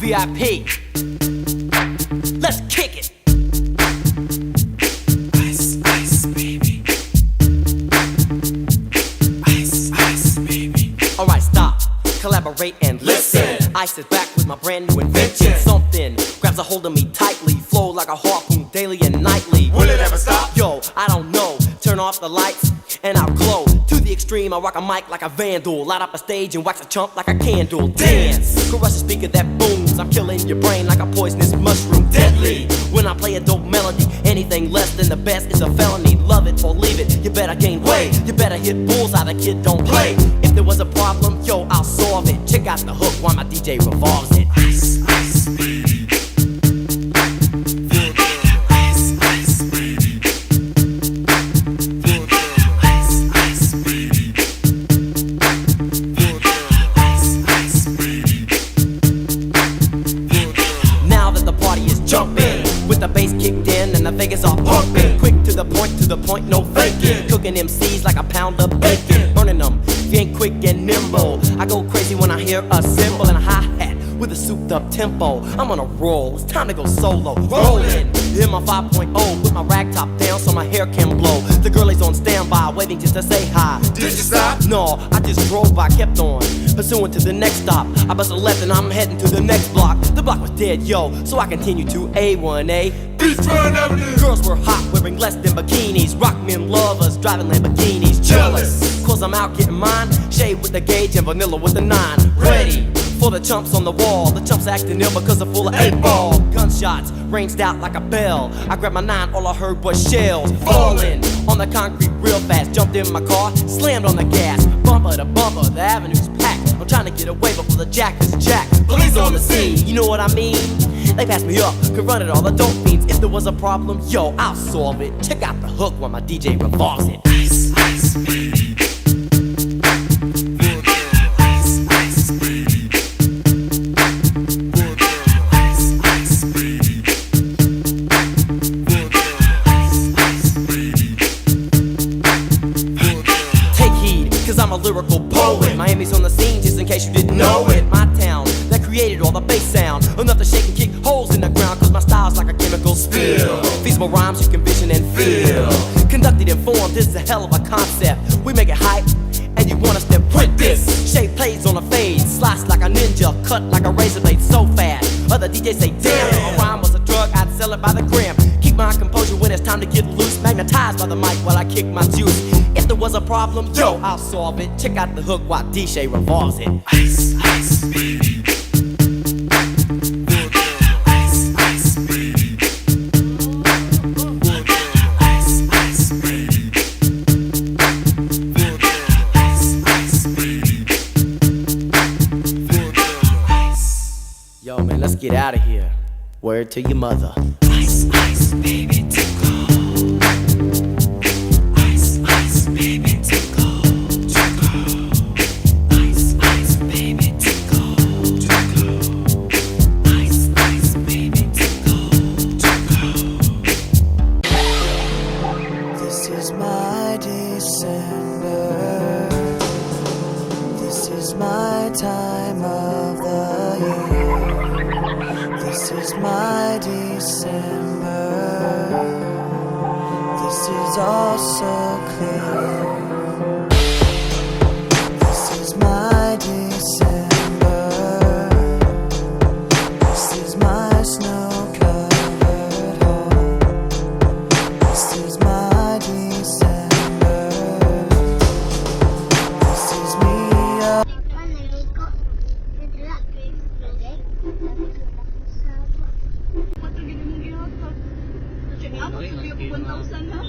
VIP. Let's kick it. Ice, ice, baby. Ice, ice, baby. Alright, stop, collaborate and listen. Ice is back with my brand new invention. Something grabs a hold of me tightly, flow like a harpoon daily and nightly. Will it ever stop? Yo, I don't know. Turn off the lights and I'll glow. To the extreme, I rock a mic like a vandal. Light up a stage and wax a chump like a candle. Dance, crush a speaker that booms. I'm killing your brain like a poisonous mushroom. Deadly, when I play a dope melody. Anything less than the best is a felony. Love it or leave it, you better gain weight. You better hit bullseye, the kid don't play. If there was a problem, yo, I'll solve it. Check out the hook while my DJ revolves it. Ice, ice, baby. Jumping with the bass kicked in and the Vegas are pumping. Quick to the point, no faking. Cooking MCs like a pound of bacon. Burning them, if you ain't quick and nimble. I go crazy when I hear a cymbal and a hi-hat with a souped up tempo. I'm on a roll, it's time to go solo. Rolling, hit my 5.0 with my rag top down so my hair can blow. The girl is on standby, waiting just to say hi. Did you stop? No, I just drove by, kept on pursuing to the next stop. I bust a left and I'm heading to the next block. The block was dead, yo, so I continue to A1A. Beachfront Avenue. Girls were hot, wearing less than bikinis. Rock men lovers, driving Lamborghinis. Jealous, cause I'm out getting mine. Shade with the gauge and vanilla with the 9. Ready for the chumps on the wall. The chumps acting ill because they're full of 8-ball. Gunshots ranged out like a bell. I grabbed my 9, all I heard was shells falling on the concrete real fast. Jumped in my car, slammed on the gas. Bumper to bumper, the avenue's packed. I'm trying to get away before the jack is jacked. Police on the scene, you know what I mean? They passed me up, could run it all, the dope fiends. If there was a problem, yo, I'll solve it. Check out the hook while my DJ revolves it. Ice, ice, baby. Ice, ice, baby. Ice, ice, baby. Ice, ice, baby. Take heed, cause I'm a lyrical poet. Miami's on the scene, just in case you didn't know it. My town, that created all the bass sound. Enough to shake and kick holes in the ground, cause my style's like a chemical spill. Feasible rhymes you can vision and feel. Conducted in form, this is a hell of a concept. We make it hype, and you want us to print this. Shape plays on a fade, slice like a ninja, cut like a razor blade so fast. Other DJs say, damn, if a rhyme was a drug, I'd sell it by the gram. Keep my composure when it's time to get loose. Magnetized by the mic while I kick my juice. If there was a problem, yo, I'll solve it. Check out the hook while DJ revolves it. Ice, ice, baby. Ice, ice, baby. Ice, ice, baby. Ice, ice, baby. Ice. Yo, man, let's get out of here. Word to your mother. Ice, ice, baby, tickle. Ice, ice, baby, tickle. Tickle. Ice, ice, baby, tickle. Tickle. Ice, ice, baby, tickle. Tickle. This is my December. This is my time of the year. This is my December. This is all so clear. This is my December. This is my snow-covered home. This is my December. This is me up. Ako, 1,000 na.